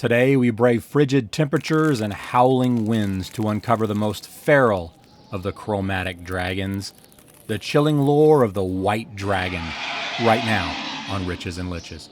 Today we brave frigid temperatures and howling winds to uncover the most feral of the chromatic dragons, the chilling lore of the White Dragon, right now on Riches and Liches.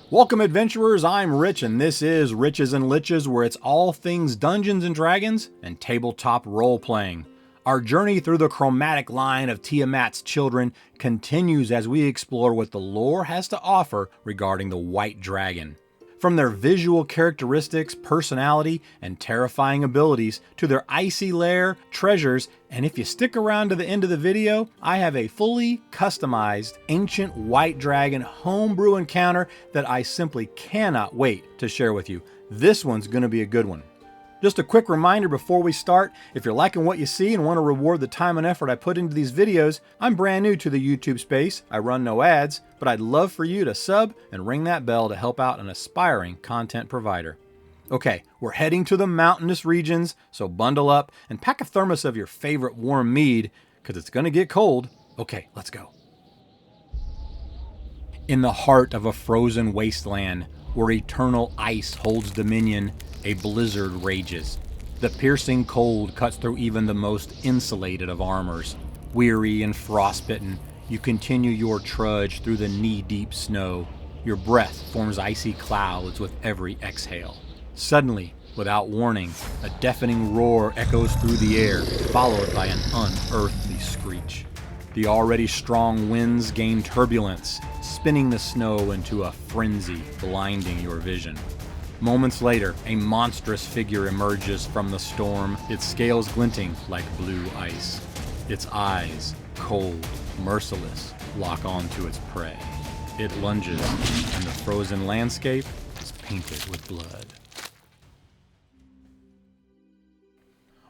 Welcome adventurers, I'm Rich and this is Riches and Liches, where it's all things Dungeons and Dragons and tabletop role-playing. Our journey through the chromatic line of Tiamat's children continues as we explore what the lore has to offer regarding the White Dragon. From their visual characteristics, personality, and terrifying abilities to their icy lair, treasures, and if you stick around to the end of the video, I have a fully customized ancient White Dragon homebrew encounter that I simply cannot wait to share with you. This one's going to be a good one. Just a quick reminder before we start, if you're liking what you see and want to reward the time and effort I put into these videos, I'm brand new to the YouTube space, I run no ads, but I'd love for you to sub and ring that bell to help out an aspiring content provider. Okay, we're heading to the mountainous regions, so bundle up and pack a thermos of your favorite warm mead, because it's going to get cold. Okay, let's go. In the heart of a frozen wasteland, where eternal ice holds dominion, a blizzard rages. The piercing cold cuts through even the most insulated of armors. Weary and frostbitten, you continue your trudge through the knee-deep snow. Your breath forms icy clouds with every exhale. Suddenly, without warning, a deafening roar echoes through the air, followed by an unearthly screech. The already strong winds gain turbulence, spinning the snow into a frenzy, blinding your vision. Moments later, a monstrous figure emerges from the storm, its scales glinting like blue ice. Its eyes, cold, merciless, lock onto its prey. It lunges, and the frozen landscape is painted with blood.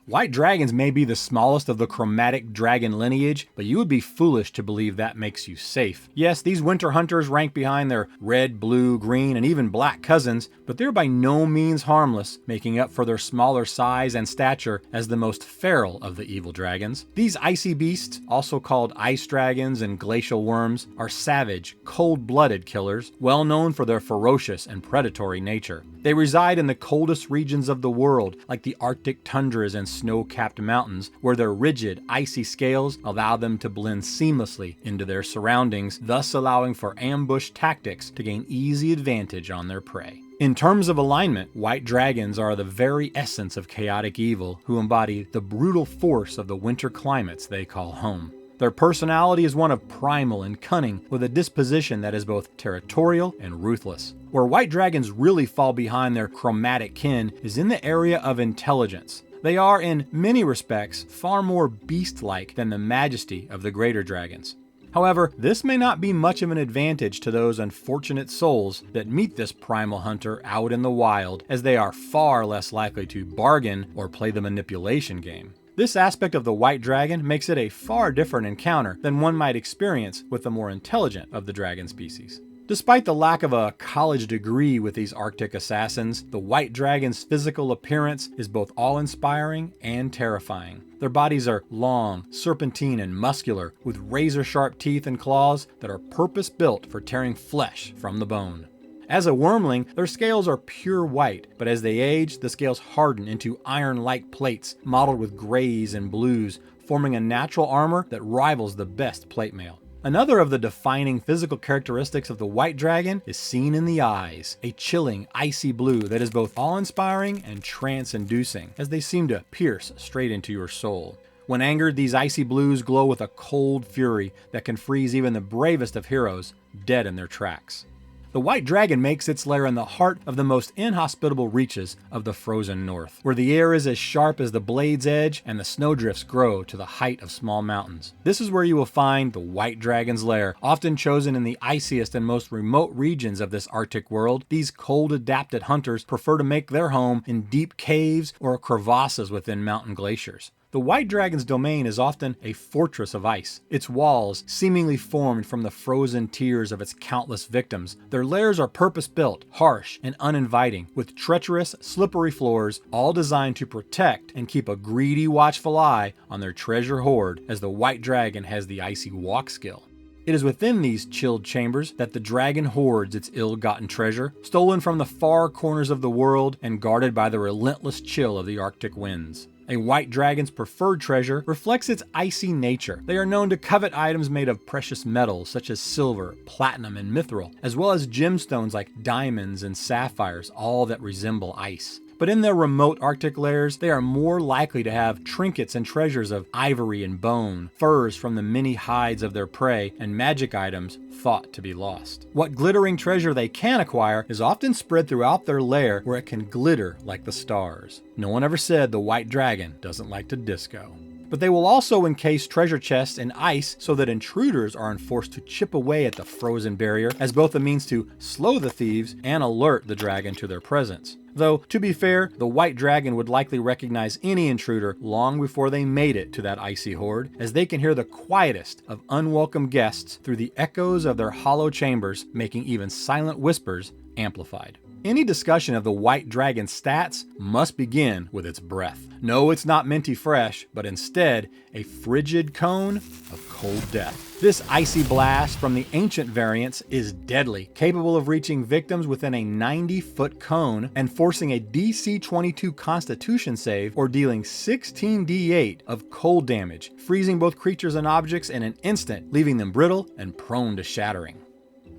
White dragons may be the smallest of the chromatic dragon lineage, but you would be foolish to believe that makes you safe. Yes, these winter hunters rank behind their red, blue, green, and even black cousins, but they're by no means harmless, making up for their smaller size and stature as the most feral of the evil dragons. These icy beasts, also called ice dragons and glacial worms, are savage, cold-blooded killers, well known for their ferocious and predatory nature. They reside in the coldest regions of the world, like the Arctic tundras and snow-capped mountains, where their rigid, icy scales allow them to blend seamlessly into their surroundings, thus allowing for ambush tactics to gain easy advantage on their prey. In terms of alignment, white dragons are the very essence of chaotic evil, who embody the brutal force of the winter climates they call home. Their personality is one of primal and cunning, with a disposition that is both territorial and ruthless. Where white dragons really fall behind their chromatic kin is in the area of intelligence. They are, in many respects, far more beast-like than the majesty of the greater dragons. However, this may not be much of an advantage to those unfortunate souls that meet this primal hunter out in the wild, as they are far less likely to bargain or play the manipulation game. This aspect of the White Dragon makes it a far different encounter than one might experience with the more intelligent of the dragon species. Despite the lack of a college degree with these Arctic assassins, the White Dragon's physical appearance is both awe-inspiring and terrifying. Their bodies are long, serpentine, and muscular, with razor-sharp teeth and claws that are purpose-built for tearing flesh from the bone. As a wormling, their scales are pure white, but as they age, the scales harden into iron-like plates mottled with grays and blues, forming a natural armor that rivals the best plate mail. Another of the defining physical characteristics of the White Dragon is seen in the eyes, a chilling, icy blue that is both awe-inspiring and trance-inducing, as they seem to pierce straight into your soul. When angered, these icy blues glow with a cold fury that can freeze even the bravest of heroes dead in their tracks. The White Dragon makes its lair in the heart of the most inhospitable reaches of the frozen north, where the air is as sharp as the blade's edge and the snowdrifts grow to the height of small mountains. This is where you will find the White Dragon's lair, often chosen in the iciest and most remote regions of this Arctic world. These cold-adapted hunters prefer to make their home in deep caves or crevasses within mountain glaciers. The White Dragon's domain is often a fortress of ice, its walls seemingly formed from the frozen tears of its countless victims. Their lairs are purpose-built, harsh, and uninviting, with treacherous, slippery floors, all designed to protect and keep a greedy, watchful eye on their treasure hoard, as the White Dragon has the icy walk skill. It is within these chilled chambers that the dragon hoards its ill-gotten treasure, stolen from the far corners of the world and guarded by the relentless chill of the Arctic winds. A white dragon's preferred treasure reflects its icy nature. They are known to covet items made of precious metals such as silver, platinum, and mithril, as well as gemstones like diamonds and sapphires, all that resemble ice. But in their remote Arctic lairs, they are more likely to have trinkets and treasures of ivory and bone, furs from the many hides of their prey, and magic items thought to be lost. What glittering treasure they can acquire is often spread throughout their lair where it can glitter like the stars. No one ever said the white dragon doesn't like to disco. But they will also encase treasure chests in ice so that intruders are enforced to chip away at the frozen barrier as both a means to slow the thieves and alert the dragon to their presence. Though, to be fair, the white dragon would likely recognize any intruder long before they made it to that icy hoard, as they can hear the quietest of unwelcome guests through the echoes of their hollow chambers, making even silent whispers amplified. Any discussion of the white dragon's stats must begin with its breath. No, it's not minty fresh, but instead a frigid cone of cold death. This icy blast from the ancient variants is deadly, capable of reaching victims within a 90-foot cone and forcing a DC 22 Constitution save or dealing 16d8 of cold damage, freezing both creatures and objects in an instant, leaving them brittle and prone to shattering.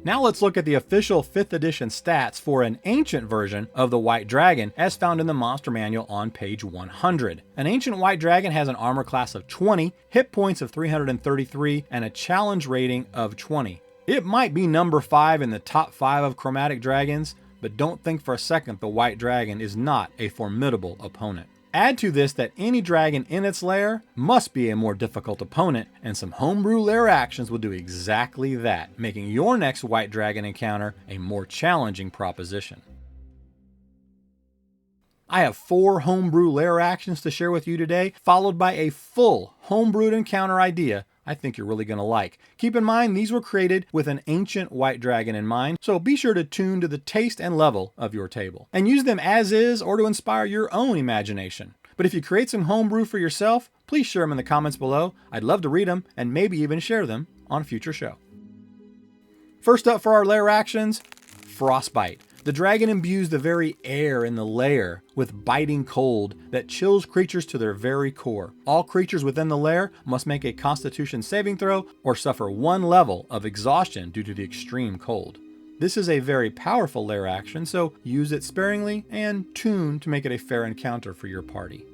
Now let's look at the official 5th edition stats for an ancient version of the White Dragon as found in the Monster Manual on page 100. An ancient White Dragon has an armor class of 20, hit points of 333, and a challenge rating of 20. It might be number 5 in the top 5 of Chromatic Dragons, but don't think for a second the White Dragon is not a formidable opponent. Add to this that any dragon in its lair must be a more difficult opponent, and some homebrew lair actions will do exactly that, making your next white dragon encounter a more challenging proposition. I have 4 homebrew lair actions to share with you today, followed by a full homebrewed encounter idea I think you're really going to like. Keep in mind, these were created with an ancient white dragon in mind, so be sure to tune to the taste and level of your table. And use them as is or to inspire your own imagination. But if you create some homebrew for yourself, please share them in the comments below. I'd love to read them and maybe even share them on a future show. First up for our lair actions, Frostbite. The dragon imbues the very air in the lair with biting cold that chills creatures to their very core. All creatures within the lair must make a Constitution saving throw or suffer 1 level of exhaustion due to the extreme cold. This is a very powerful lair action, so use it sparingly and tune to make it a fair encounter for your party.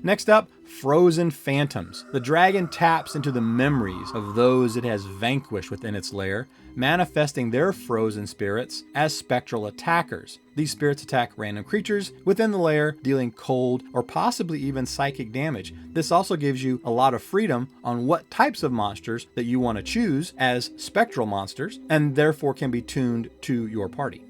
Next up, Frozen Phantoms. The dragon taps into the memories of those it has vanquished within its lair, manifesting their frozen spirits as spectral attackers. These spirits attack random creatures within the lair, dealing cold or possibly even psychic damage. This also gives you a lot of freedom on what types of monsters that you want to choose as spectral monsters, and therefore can be tuned to your party.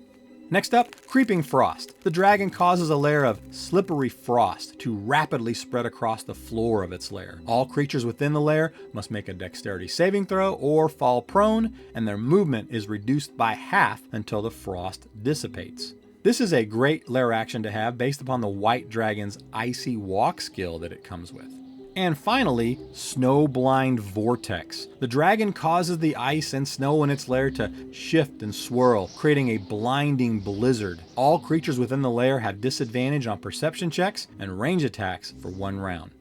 Next up, Creeping Frost. The dragon causes a layer of slippery frost to rapidly spread across the floor of its lair. All creatures within the lair must make a dexterity saving throw or fall prone, and their movement is reduced by half until the frost dissipates. This is a great lair action to have based upon the White Dragon's Icy Walk skill that it comes with. And finally, Snowblind Vortex. The dragon causes the ice and snow in its lair to shift and swirl, creating a blinding blizzard. All creatures within the lair have disadvantage on perception checks and range attacks for 1 round.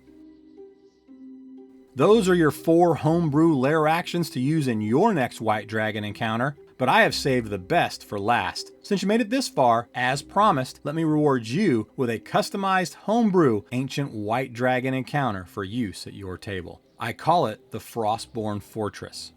Those are your 4 homebrew lair actions to use in your next white dragon encounter. But I have saved the best for last. Since you made it this far, as promised, let me reward you with a customized homebrew ancient white dragon encounter for use at your table. I call it the Frostborn Fortress.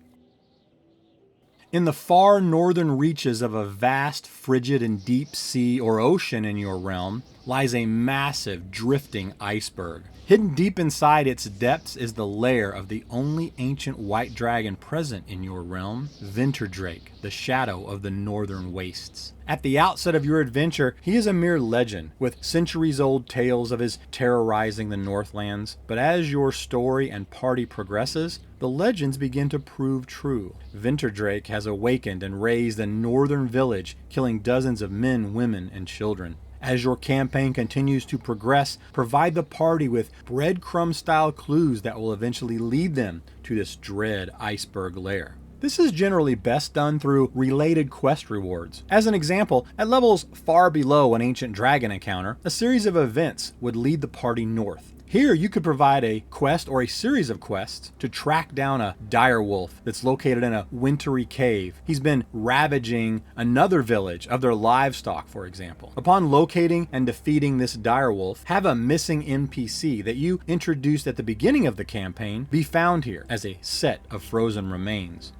In the far northern reaches of a vast, frigid, and deep sea or ocean in your realm lies a massive, drifting iceberg. Hidden deep inside its depths is the lair of the only ancient white dragon present in your realm, Winterdrake, the shadow of the northern wastes. At the outset of your adventure, he is a mere legend, with centuries-old tales of his terrorizing the Northlands. But as your story and party progresses, the legends begin to prove true. Winterdrake has awakened and raised a northern village, killing dozens of men, women, and children. As your campaign continues to progress, provide the party with breadcrumb-style clues that will eventually lead them to this dread iceberg lair. This is generally best done through related quest rewards. As an example, at levels far below an ancient dragon encounter, a series of events would lead the party north. Here you could provide a quest or a series of quests to track down a dire wolf that's located in a wintry cave. He's been ravaging another village of their livestock, for example. Upon locating and defeating this dire wolf, have a missing NPC that you introduced at the beginning of the campaign be found here as a set of frozen remains.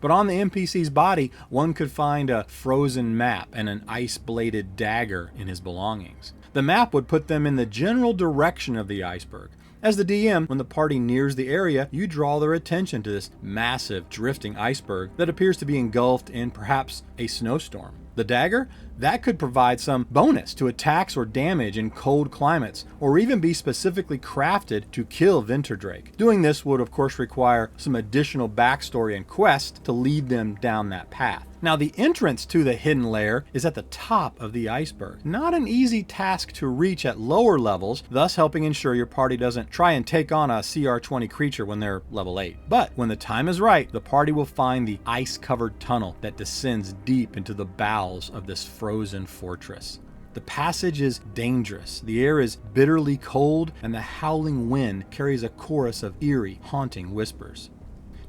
But on the NPC's body, one could find a frozen map and an ice-bladed dagger in his belongings. The map would put them in the general direction of the iceberg. As the DM, when the party nears the area, you draw their attention to this massive drifting iceberg that appears to be engulfed in perhaps a snowstorm. The dagger? That could provide some bonus to attacks or damage in cold climates, or even be specifically crafted to kill Winterdrake. Doing this would of course require some additional backstory and quest to lead them down that path. Now the entrance to the hidden lair is at the top of the iceberg. Not an easy task to reach at lower levels, thus helping ensure your party doesn't try and take on a CR20 creature when they're level 8. But when the time is right, the party will find the ice-covered tunnel that descends deep into the bowels of this frozen fortress. The passage is dangerous, the air is bitterly cold, and the howling wind carries a chorus of eerie, haunting whispers.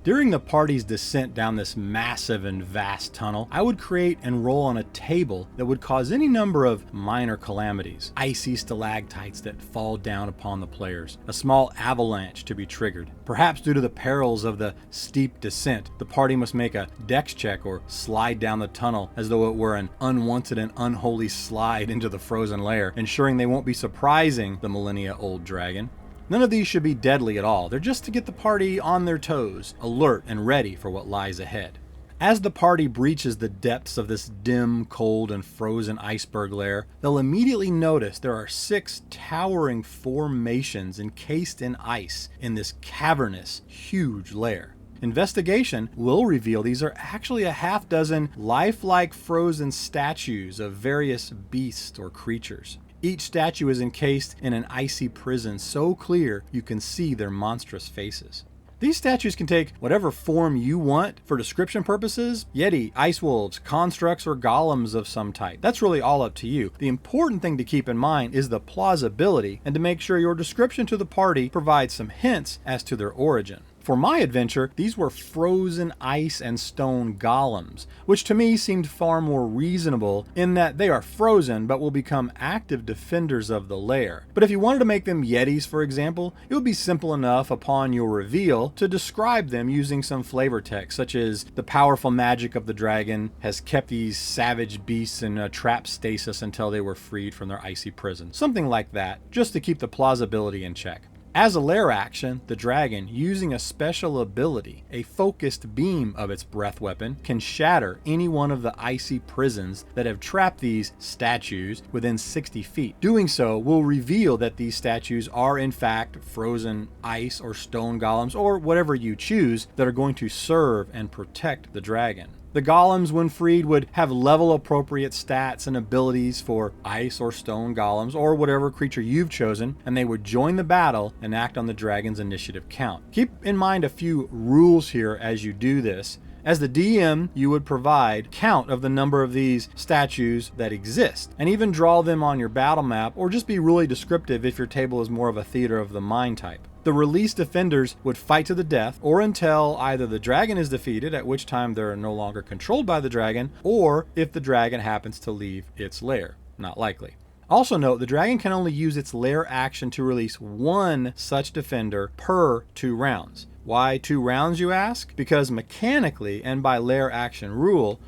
During the party's descent down this massive and vast tunnel, I would create and roll on a table that would cause any number of minor calamities. Icy stalactites that fall down upon the players, a small avalanche to be triggered. Perhaps due to the perils of the steep descent, the party must make a dex check or slide down the tunnel as though it were an unwanted and unholy slide into the frozen lair, ensuring they won't be surprising the millennia-old dragon. None of these should be deadly at all. They're just to get the party on their toes, alert and ready for what lies ahead. As the party breaches the depths of this dim, cold, and frozen iceberg lair, they'll immediately notice there are 6 towering formations encased in ice in this cavernous, huge lair. Investigation will reveal these are actually a half dozen lifelike frozen statues of various beasts or creatures. Each statue is encased in an icy prison so clear you can see their monstrous faces. These statues can take whatever form you want for description purposes: yeti, ice wolves, constructs, or golems of some type. That's really all up to you. The important thing to keep in mind is the plausibility, and to make sure your description to the party provides some hints as to their origin. For my adventure, these were frozen ice and stone golems, which to me seemed far more reasonable in that they are frozen but will become active defenders of the lair. But if you wanted to make them yetis, for example, it would be simple enough upon your reveal to describe them using some flavor text, such as the powerful magic of the dragon has kept these savage beasts in a trap stasis until they were freed from their icy prison. Something like that, just to keep the plausibility in check. As a lair action, the dragon, using a special ability, a focused beam of its breath weapon, can shatter any one of the icy prisons that have trapped these statues within 60 feet. Doing so will reveal that these statues are in fact frozen ice or stone golems, or whatever you choose, that are going to serve and protect the dragon. The golems, when freed, would have level-appropriate stats and abilities for ice or stone golems, or whatever creature you've chosen, and they would join the battle and act on the dragon's initiative count. Keep in mind a few rules here as you do this. As the DM, you would provide count of the number of these statues that exist, and even draw them on your battle map, or just be really descriptive if your table is more of a theater of the mind type. The released defenders would fight to the death, or until either the dragon is defeated, at which time they're no longer controlled by the dragon, or if the dragon happens to leave its lair. Not likely. Also note, the dragon can only use its lair action to release one such defender per 2 rounds. Why 2 rounds, you ask? Because mechanically, and by lair action rule,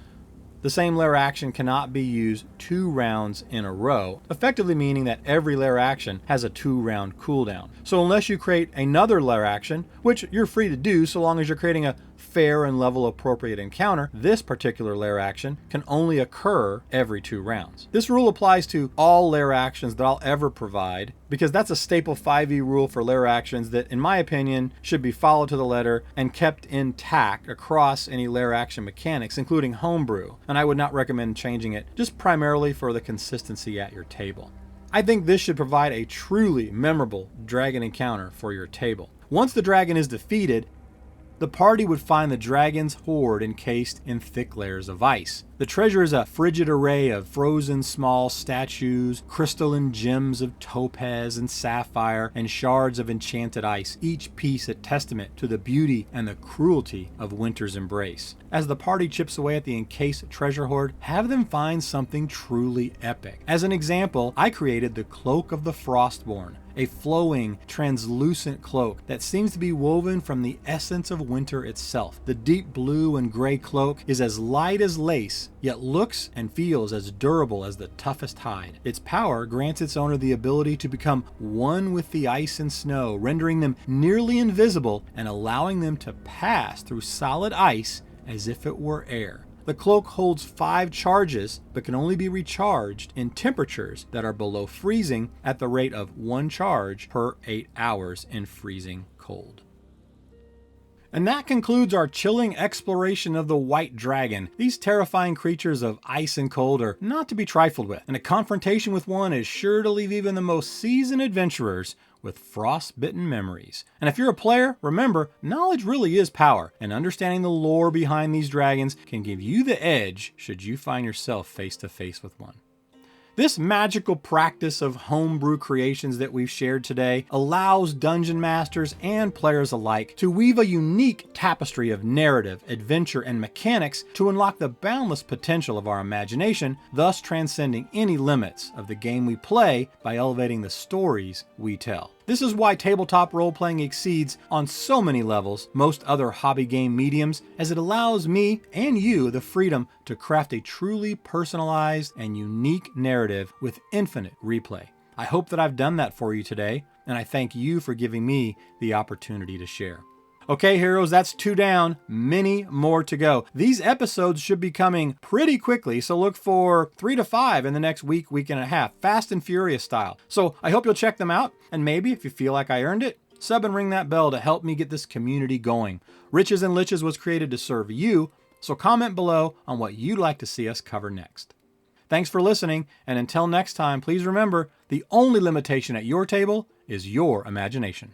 the same lair action cannot be used 2 rounds in a row, effectively meaning that every lair action has a 2-round cooldown. So unless you create another lair action, which you're free to do so long as you're creating a fair and level appropriate encounter, this particular lair action can only occur every 2 rounds. This rule applies to all lair actions that I'll ever provide, because that's a staple 5e rule for lair actions that, in my opinion, should be followed to the letter and kept intact across any lair action mechanics, including homebrew, and I would not recommend changing it, just primarily for the consistency at your table. I think this should provide a truly memorable dragon encounter for your table. Once the dragon is defeated, The party would find the dragon's hoard encased in thick layers of ice. The treasure is a frigid array of frozen small statues, crystalline gems of topaz and sapphire, and shards of enchanted ice, each piece a testament to the beauty and the cruelty of winter's embrace. As the party chips away at the encased treasure hoard, have them find something truly epic. As an example, I created the Cloak of the Frostborn, a flowing, translucent cloak that seems to be woven from the essence of winter itself. The deep blue and gray cloak is as light as lace, yet looks and feels as durable as the toughest hide. Its power grants its owner the ability to become one with the ice and snow, rendering them nearly invisible and allowing them to pass through solid ice as if it were air. The cloak holds 5 charges, but can only be recharged in temperatures that are below freezing at the rate of 1 charge per 8 hours in freezing cold. And that concludes our chilling exploration of the White Dragon. These terrifying creatures of ice and cold are not to be trifled with, and a confrontation with one is sure to leave even the most seasoned adventurers with frostbitten memories. And if you're a player, remember, knowledge really is power, and understanding the lore behind these dragons can give you the edge should you find yourself face to face with one. This magical practice of homebrew creations that we've shared today allows dungeon masters and players alike to weave a unique tapestry of narrative, adventure, and mechanics to unlock the boundless potential of our imagination, thus transcending any limits of the game we play by elevating the stories we tell. This is why tabletop role-playing exceeds on so many levels most other hobby game mediums, as it allows me and you the freedom to craft a truly personalized and unique narrative with infinite replay. I hope that I've done that for you today, and I thank you for giving me the opportunity to share. Okay, heroes, that's 2 down, many more to go. These episodes should be coming pretty quickly, so look for 3 to 5 in the next week, week and a half, fast and furious style. So I hope you'll check them out, and maybe if you feel like I earned it, sub and ring that bell to help me get this community going. Riches and Liches was created to serve you, so comment below on what you'd like to see us cover next. Thanks for listening, and until next time, please remember, the only limitation at your table is your imagination.